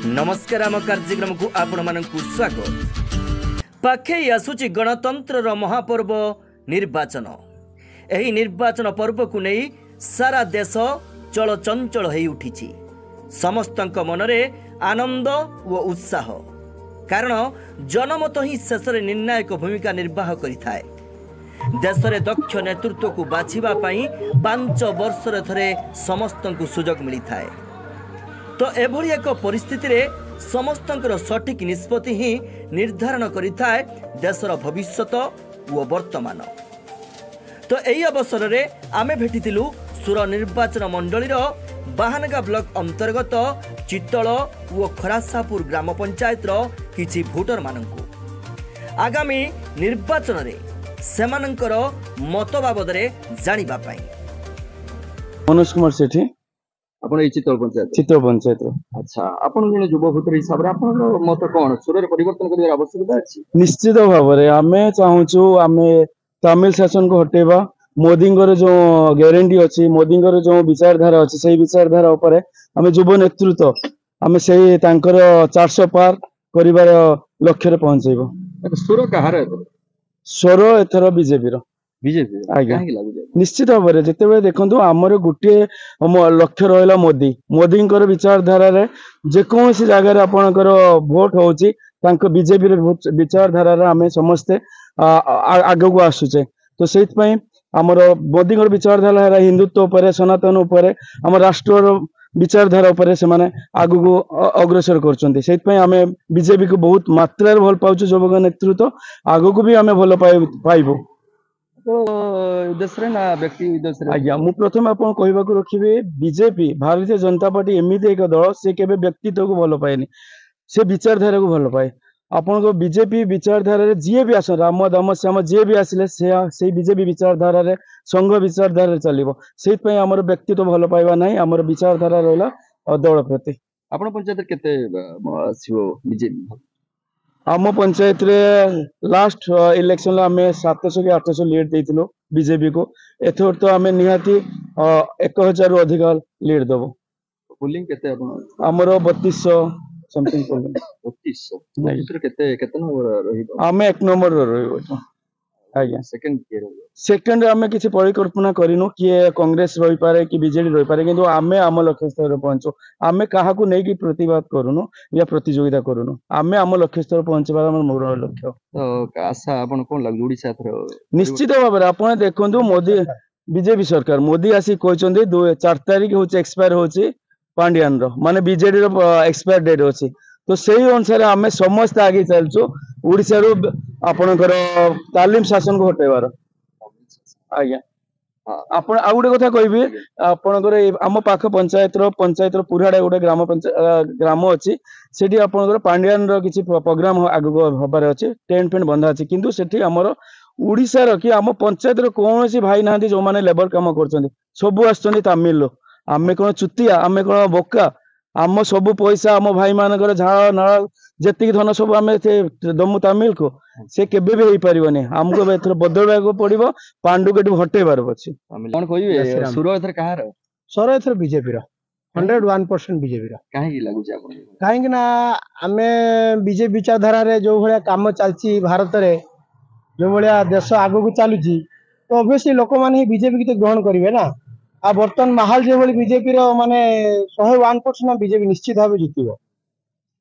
नमस्कार आम कार्यक्रम को आपण मानकु स्वागत। पाखे आसुची गणतंत्र महापर्व निर्वाचन। एही निर्वाचन पर्व को नहीं सारा देश चलचंचल हो उठी। समस्तंक मनरे आनंद व उत्साह, कारण जनमत ही शेष निर्णायक भूमिका निर्वाह करिथाए। देश रे दक्ष नेतृत्व को बाछिबा पई 5 वर्ष थरे समस्त को सुजोग मिलता है। तो एभली एक परिस्थिति रे समस्तंकर सठिक निष्पत्ति ही निर्धारण करिथाए देशर भविष्यत व वर्तमान। तो यही अवसर रे आमे भेटिथिलु सुर निर्वाचन मंडलीर बाहानगा ब्लॉक अंतर्गत चित्तल व खरासापुर ग्राम पंचायत किछि भोटर मानंकु आगामी निर्वाचन रे सेमानंकर मत बाबदरे जानिबा पई। मनोज कुमार सेठी आपण चित्तल पंचायत अच्छा आपण जने युवा भोटर हिसाब रे आपण मत कोन सुर रे परिवर्तन करिवार आवश्यकता अछि? निश्चित भाव रे आमे चाहूछु आमे तमिल शासन को हटेबा। मोदींगर जो ग्यारंटी अछि, मोदींगर जो विचारधारा अछि, सेही विचारधारा ऊपर आमे युवा नेतृत्व आमे सेही तांकर 400 पार करिवार लक्ष्य रे पहुंचेबो। सुर कहार स्वर एथर बीजेपी रो बीजेपी आज्ञा काहे लागु जाय? निश्चित भाव रे जेतेबे देखंतु हमर गुटे लक्ष्य रहला मोदींकर विचारधारा रे जे कोनसी जगह रे आपनकर वोट होउची तांको बीजेपी रे विचारधारा रे हमें समस्ते आगे को आसुचे। तो सेत पई हमर मोदींकर विचारधारा है हिंदुत्व ऊपर, सनातन ऊपर, हमर राष्ट्र विचारधारा ऊपर से माने आगु को अग्रसर करछन्ती। सेत पई हमें बीजेपी को बहुत मात्रा रे भल पाउछु। सबक नेतृत्व आगु को भी हमें भल पाइबो। तो उद्देश्य ना व्यक्ति उद्देश्य आज्ञा मु प्रथम आपन कहबा को रखिबे भारतीय जनता पार्टी एमिति एक दल से केबे व्यक्तित्व को भल पाएनी, से विचारधारा को भल पाए। आपन को बीजेपी विचारधारा रे जे भी आस राम दाम श्याम जे भी आसिले से बीजेपी विचारधारा रे संघ विचारधारा रे चलिबो। सेत पई हमर व्यक्तित्व भल पाइबा नाही, हमर विचारधारा रहला दल प्रति। आपण पंचायत केते आसीबो बीजेपी? आम पंचायत रे लास्ट इलेक्शन आमे 700 के 800 लीड देइथिलो बीजेपी को। एथोर तो आमे निहाती 1000 रु अधिक लीड देबो। पोलिंग केते आपण? हमरो 3200 समथिंग पोलिंग। 3200 केते केते नंबर रहिबो? आमे 1 नंबर रहिबो। आज्ञा सेकंड के रहिबो? सेकंड आमे किछि परिकल्पना करिनो कि कांग्रेस रहि पारे कि बीजेडी रहि पारे, किंतु आमे आम लक्ष्य स्तर पहुंचो। आमे काहा को नै कि प्रतिवाद करूनो या प्रतियोगिता करूनो, आमे आम लक्ष्य स्तर पहुंचबा हमर मोर लक्ष्य। तो आशा आपण कोन लागु ओडिसा थरो? निश्चित भाव रे आपण देखंतु मोदी बीजेपी सरकार मोदी आसी कहचंदी 4 तारिख होचे एक्सपायर होचे पांड्यान रो, माने बीजेडी रो एक्सपायर डेट होची। तो सेही अनुसार आमे समस्त आगे चलचो ओडिसा रो आपनकर तालीम शासन को हटेबार। आज्ञा आपण आ गुटे कथा कहबी, आपनकर आम पाख पंचायत रो पुराडा गुटे ग्राम अछि, सेठी आपनकर पांड्यान रो किछि प्रोग्राम आगु होबार अछि, टेंट फेंट बंधा अछि। किंतु सेठी हमर ओडिसा रो कि आम पंचायत रो कोनोसी भाई नाहंती जो माने लेबर काम करछन्ती, सब आछन्ती तमिल लो। आमे कोन चुतिया, आमे कोन बोका, आम सब पैसा आम भाई मानकर झाड़ नाळ जेतिक धन सब आमे दमु तमिल को, से केबे भी हेई परिबनी। हमको एथर बदलबा को पड़िबो, पांडु केटु हटेबार अछि। कोन कहबे सुर एथर कहार? सर एथर बीजेपी रो 101% बीजेपी रो। काहे की लागु छै आपण? काहे कि ना आमे बीजेपी विचारधारा रे जो भलिया काम चलची भारत रे, जो भलिया देश आगु को चालुची, तो ऑब्वियसली लोक माने ही बीजेपी के ग्रहण करिवे ना। आ वर्तमान माहौल जे भली बीजेपी रो माने 101% बीजेपी निश्चित भाव जितिबो।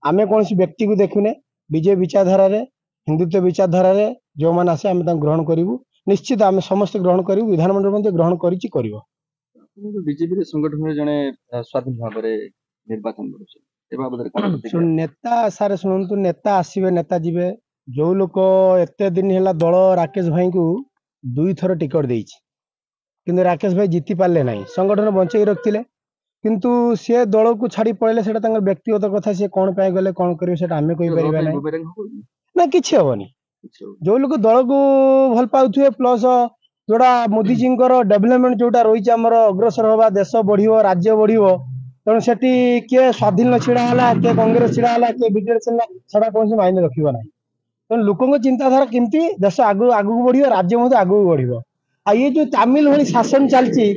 आमे कोनसी व्यक्ति को देखुने, बीजेपी विचारधारा रे हिंदुत्व विचारधारा रे जो मान आसे आमे ता ग्रहण करिवु। निश्चित आमे समस्त ग्रहण करिवु, विधानमंडल मध्ये ग्रहण करिछि करिवो। बीजेपी रे संगठन रे जने स्वाधीन भाव रे निर्वाचन करूछ ए बाबद रे सुन नेता सारे सुनंतु, नेता आसीबे नेता जिबे। जो लोक एते दिन हेला दल राकेश भाई को 2 थर टिकट देइछि, किंतु राकेश भाई जीति पाले नाही, संगठन बंचई रखथिले। किंतु से दल को छाड़ी पळेले, सेटा तांगर व्यक्तिगत कथा। से कोन पाए गले कोन करियो सेटा हमें कहि परिबा नाही ना, किछि होबनी। जो लोक दल को भल पाउथुए, प्लस जोड़ा मोदी जी डेवलपमेंट जोटा रही आमर अग्रसर हवा, देश बढ़ियो, राज्य बढ़ियो, तेणु सेठी किए स्वाधीन छिड़ा हला, किए कांग्रेस छिड़ा हला, किए बीजेडी छिड़ा, सेटा कोनसी मायने रखिबो नाही। तेणु लोकंग चिंताधारा केमती देश आगु आगु बढ़ियो, राज्य मध्ये आगु बढ़ियो। आ ये जो तमिल भली शासन चलची,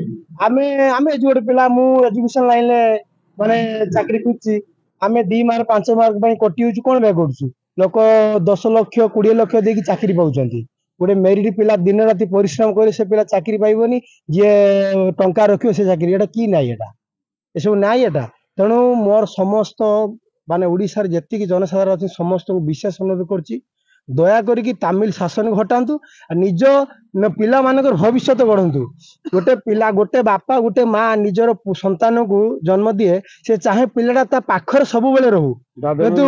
आमे आमे जो पिला मु एजुकेशन लाइन ले माने चाकरी करची, आमे 2 मार्क 5 मार्क ପାଇଁ କଟି ହଉଛି କଣ ପାଇଁ କରୁଛୁ लोक 10 ଲକ୍ଷ 20 ଲକ୍ଷ ଦେଇକି ଚାକିରି ପାଉଛନ୍ତି गोटे मेरिट पिला दिन राति परिश्रम करे से पिला चाकरी पाइबनी जे टंका रखियो से चाकरी एटा की नाही एटा एसबू नाही एटा तेणु मोर समस्त माने ओडिशार जेतिकी जनसाधारण अछि समस्त को विशेष अनुरोध करछि दया करिकी तमिल शासन हटान्तु निज पिला मानकर भविष्य गढ़ंतु गोटे पिला गोटे बापा गोटे माँ निजर संतान को जन्म दिए से चाहे पिलाटा ता पाखर सब बेले रहू किंतु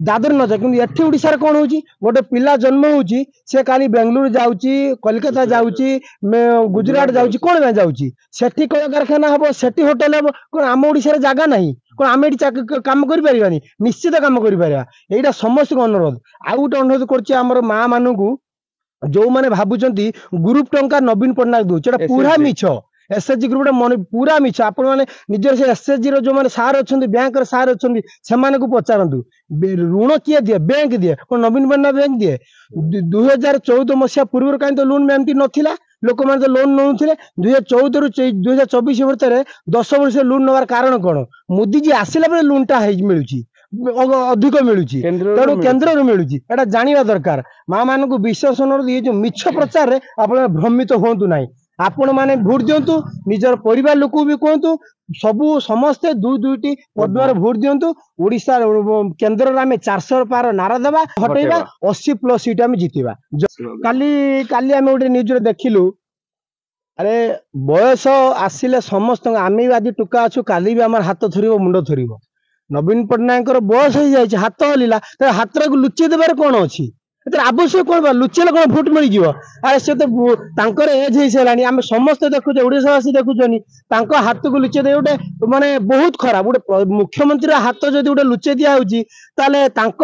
दादर न जाए किंतु एठी ओडिशार कोन होउची गोटे पिला जन्म होउची से काली बेंगलुरु जाउची कोलकाता जाउची गुजरात जाउची कोन में जाउची सेठी कल कारखाना हबो सेठी होटल हबो कोन आम ओडिशार जागा नाही कोन आमे एठी काम करि परिबानी निश्चित काम करि परिबा एटा समस्त को अनुरोध आ गोटे अनुरोध करछि हमर माँ मानु को जो माने भाबुचंती ग्रुप टंका नवीन पटनायक दउछ एटा पूरा मिछ एसएचजी ग्रुप मन पूरा मिछ आपण माने निजर से एसएचजी रो जो माने सार अछंती बैंक रो सार अछंती से माने को पचारंतु ऋण किए दिए बैंक दिए कोन नवीन पटनायक बैंक दिए 2014 मसिया पूर्व काई तो लोन एमती नथिला लोक माने तो लोन नउथिले 2014 रु 2024 भीतर 10 वर्ष लोन नवार कारण कोन मोदी जी आसिला बेले लोनटा मिलुची अधिक मिलुची तेणु केन्द्र मिलुची एटा जानिबा दरकार माँ मान को विश्वास अनुरोध ये जो मिछ प्रचार रे आपण भ्रमित होंतु नाही आपण माने भोट दियंतु निजर परिवार लोक भी कहतु सबु समस्ते दुईटी पद्मार भोट दियंतु ओडिसा केन्द्र आमे 400 पार नारा देबा हटेबा 80+ सीट आमे जीतिबा काली आमे ओटे न्यूज रे देखिलु अरे बयस आसिले समस्त आमे भी आज टुका अछु काली भी हमर हाथ थरिबो मुंडो थरिबो नवीन पटनायक बयस हो जाए हाथ हलिला हाथ लुचेई देवार कौन अच्छी आवश्यक कौन लुचेले कौन भोट मिल जाव अरे से तो एज हो सारे आम समस्त देखुचे ओडावासी देखुचनी हाथ को लुचेई दे गोटे माने बहुत खराब गोटे मुख्यमंत्री हाथ जब गोटे लुचेई दिया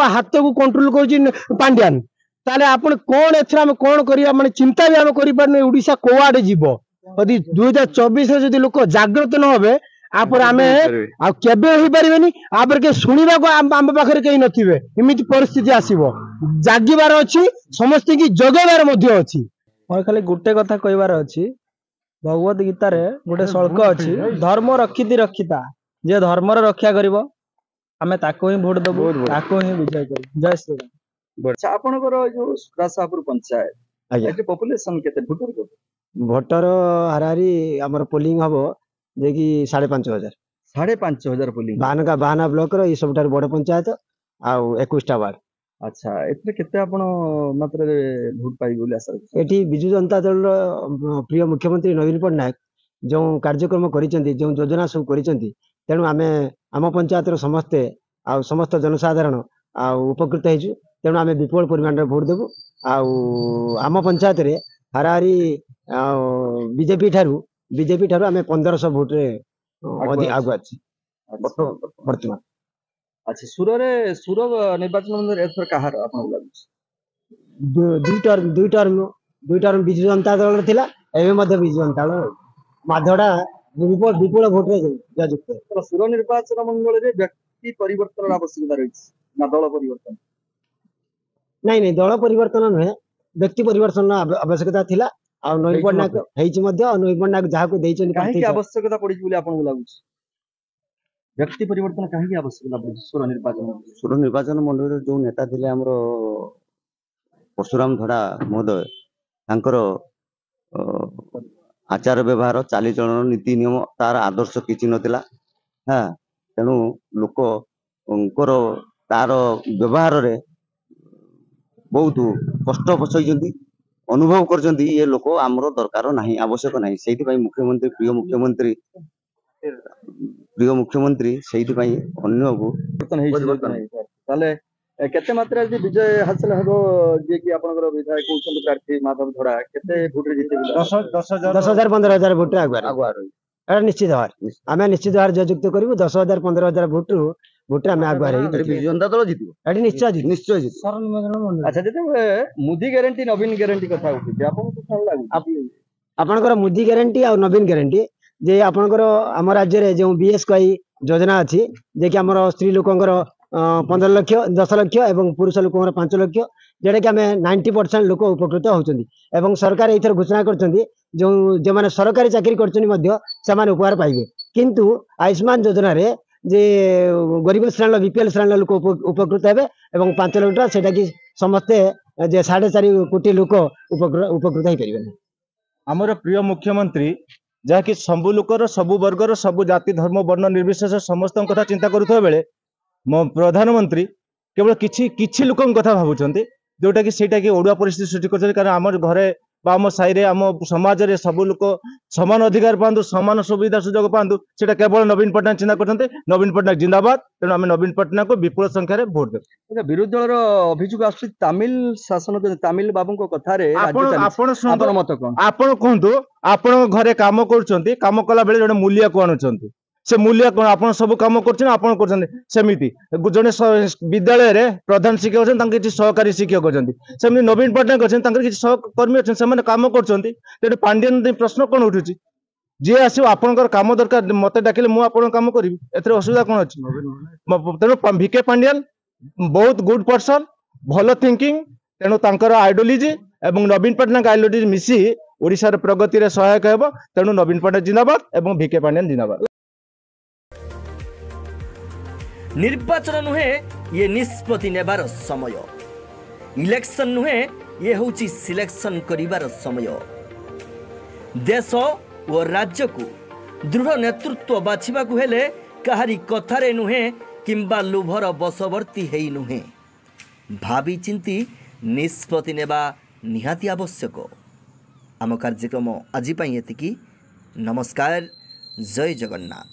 हाथ को कंट्रोल कर पांड्यान ताले आपण कौन एथरा हम कौन करिया माने चिंता भी हम करि पारने ओडिसा कोआडे जीवो यदि 2024 रे यदि लोक जागृत न होबे आपर आमे आ केबे होई परिबेनी आपर के सुनिबा को आम पाखरे कहीं नथिबे इमिति परिस्थिति आसीबो जागिबार अछि समस्त की जगबार मध्य अछि मोर खाली गुटे कथा कहबार अछि भगवत गीता रे गुटे श्लोक अछि धर्म रक्षिति रक्षिता जे धर्म र रक्षा करिवो आमे ताको ही वोट देबो ताको ही विजय करिवो जय श्री राम। अच्छा आपनकर जो सुरासापुर पंचायत एटे पॉपुलेशन केते भोटर हारारी हमर पोलिंग हबो जे कि 5,500 5,500 पोलिंग बाहाना ब्लॉक रो ई सबटार बड़ पंचायत आ 21टा वार्ड। अच्छा एते केते आपण मात्र भोट पाई बोली आशा एठी बिजु जनता दल प्रिय मुख्यमंत्री नवीन पटनायक जो कार्यक्रम करिसेंती जो योजना सब करिसेंती तेणु आमे आम पंचायत रो समस्त जनसाधारण आ उपकृत हेजु तेणु आमे विपुल परिमाण रे भोट देबु आम पंचायत रे हाराहारी बीजेपी ठारू आमे 1500 भोट रे आगु अछि वर्तमान। अच्छा सुर निर्वाचन मंडल एथर कहार आपन लागु दुई टर्म बिजु जनता दल थिला एबे मध्ये बिजु जनता दल माधडा विपुल भोट रे जयुक्त सुर निर्वाचन मंडल रे व्यक्ति परिवर्तन आवश्यकता रही ना दल परिवर्तन नहीं दल परिवर्तन नुहे व्यक्ति परिवर्तन आवश्यकता थिला आ नवीन पटनायक हेछि मध्ये नवीन पटनायक जहा को देइछन काहे आवश्यकता पड़ी बोली आपन लागु व्यक्ति परिवर्तन काहे आवश्यकता पड़ी सुर निर्वाचन मंडल जो नेता थिले हमरो परशुराम धड़ा महोदय तांकर आचार व्यवहार चालीचलन नीति नियम तार आदर्श किछि नथिला हां तेणु लोक तार व्यवहार रे बहुत कष्ट पसैजंती अनुभव करजंती ये लोक आमरो दरकार नाही आवश्यक नाही सेहि पई मुख्यमंत्री प्रिय मुख्यमंत्री सेहि पई अन्य को परिवर्तन ताले केते मात्रा जे विजय हासिल हबो जे कि आपनकर विधायक कहउछन प्रार्थी माधव धड़ा केते भोट रे जीते 10,000 15,000 भोट रे आगुआ एटा निश्चित हार आमे निश्चित हार जयुक्त करिवो 10,000 15,000 भोट रे आमे आगुआ रही जनता दल जीतिबो एटी निश्चय जीत अच्छा जेते मोदी गारंटी नवीन गारंटी कथा उठि आपन को कोन लागु आपनकर मोदी गारंटी आ नवीन गारंटी जे आपनकर हम राज्य रे जो बीएसवाई योजना अछि जे कि हमर स्त्री लोकंकर 15 लाख 10 लाख एवं पुरुष लोकंकर 5 लाख जेडे कि हमें 90% लोक उपकृत होउछंदी एवं सरकार एथर घोषणा करछंदी जो माने सरकारी चाकरी करछंदी मध्य समान उपहार पाइबे किंतु आयुष्मान योजना रे ଯେ ଗରିବ ଶ୍ରେଣୀର ବିପିଏଲ ଶ୍ରେଣୀର ଲୋକ ଉପକୃତ ହେବେ ଏବଂ 5 ଲକ୍ଷ ଟଙ୍କା ସେଟା କି ସମସ୍ତେ ଯେ 4.5 କୋଟି ଲୋକ ଉପକୃତ ହେଇପାରିବେ। ଆମର ପ୍ରିୟ ମୁଖ୍ୟମନ୍ତ୍ରୀ ଯାହାକି ସବୁ ଲୋକର ସବୁ ବର୍ଗର ସବୁ ଜାତି ଧର୍ମ ବର୍ଣ୍ଣ ନିର୍ବିଶେଷ ସମସ୍ତଙ୍କ କଥା ଚିନ୍ତା କରୁଥିବା ବେଳେ ମୋ ପ୍ରଧାନମନ୍ତ୍ରୀ କେବଳ କିଛି ଲୋକଙ୍କ କଥା ଭାବୁଛନ୍ତି ଯୋଉଟା କି ସେଇଟା କି ଓଡୁଆ ପରିସ୍ଥିତି ସୃଷ୍ଟି କରୁଛନ୍ତି। କାରଣ ଆମ ଘରେ ବା ଆମ ସାହିରେ ଆମ ସମାଜରେ ସବୁ ଲୋକ ସମାନ ଅଧିକାର ପାଆନ୍ତୁ ସମାନ ସୁବିଧା ସୁଯୋଗ ପାଆନ୍ତୁ ସେଟା କେବଳ ନବୀନ ପଟ୍ଟନାୟକ ଚିନ୍ତା କରୁଛନ୍ତି। ନବୀନ ପଟ୍ଟନାୟକ ଜିନ୍ଦାବାଦ। ତେଣୁ ଆମେ ନବୀନ ପଟ୍ଟନାୟକକୁ ବିପୁଳ ସଂଖ୍ୟାରେ ଭୋଟ ଦେବୁ। ବିରୋଧୀ ଦଳର ଅଭିଯୋଗ ଆସୁଛି ତାମିଲ ଶାସନ ତାମିଲ ବାବୁଙ୍କ କଥାରେ ଆପଣ ମତ କଣ? ଆପଣ କୁହନ୍ତୁ ଆପଣଙ୍କ ଘରେ କାମ କରୁଛନ୍ତି କାମ କଲା ବେଳେ ଜଣେ ମୂଲିଆକୁ ଆଣୁଛନ୍ତି ସେ ମୂଲିଆ କଣ ଆପଣ ସବୁ କାମ କରୁଛନ୍ତି ଆପଣ କରୁଛନ୍ତି ସେମିତି ଜଣେ ବିଦ୍ୟାଳୟରେ ପ୍ରଧାନ ଶିକ୍ଷକ ଅଛନ୍ତି ତାଙ୍କର କିଛି ସହକାରୀ ଶିକ୍ଷକ ଅଛନ୍ତି ସେମିତି ନବୀନ ପଟ୍ଟନାୟକ ଅଛନ୍ତି ତାଙ୍କର କିଛି ସହକର୍ମୀ ଅଛନ୍ତି ସେମାନେ କାମ କରୁଛନ୍ତି। ତେଣୁ ପାଣ୍ଡିଆନ ପ୍ରଶ୍ନ କଣ ଉଠୁଛି ଯିଏ ଆସିବ ଆପଣଙ୍କର କାମ ଦରକାର ମତେ ଡାକିଲେ ମୁଁ ଆପଣଙ୍କ କାମ କରିବି ଏଥିରେ ଅସୁବିଧା କଣ ଅଛି? ତେଣୁ ଭିକେ ପାଣ୍ଡିଆନ ବହୁତ ଗୁଡ ପର୍ସନ ଭଲ ଥିଙ୍କିଂ ତେଣୁ ତାଙ୍କର ଆଇଡିଓଲୋଜି ଏବଂ ନବୀନ ପଟ୍ଟନାୟକ ଆଇଡିଓଲୋଜି ମିଶି ଓଡିଶାର ପ୍ରଗତିରେ ସହାୟକ ହେବ। ତେଣୁ ନବୀନ ପଟ୍ଟନାୟକ ଜିନ୍ଦାବାଦ ଏବଂ ଭିକେ ପାଣ୍ଡିଆନ ଜିନ୍ଦାବାଦ। ନିର୍ବାଚନ ନୁହେଁ ଇଏ ନିଷ୍ପତ୍ତି ନେବାର ସମୟ। ଇଲେକ୍ସନ ନୁହେଁ ଇଏ ହେଉଛି ସିଲେକ୍ସନ କରିବାର ସମୟ। ଦେଶ ଓ ରାଜ୍ୟକୁ ଦୃଢ଼ ନେତୃତ୍ୱ ବାଛିବାକୁ ହେଲେ କାହାରି କଥାରେ ନୁହେଁ କିମ୍ବା ଲୋଭର ବଶବର୍ତ୍ତୀ ହେଇ ନୁହେଁ ଭାବି ଚିନ୍ତି ନିଷ୍ପତ୍ତି ନେବା ନିହାତି ଆବଶ୍ୟକ। ଆମ କାର୍ଯ୍ୟକ୍ରମ ଆଜି ପାଇଁ ଏତିକି। ନମସ୍କାର। ଜୟ ଜଗନ୍ନାଥ।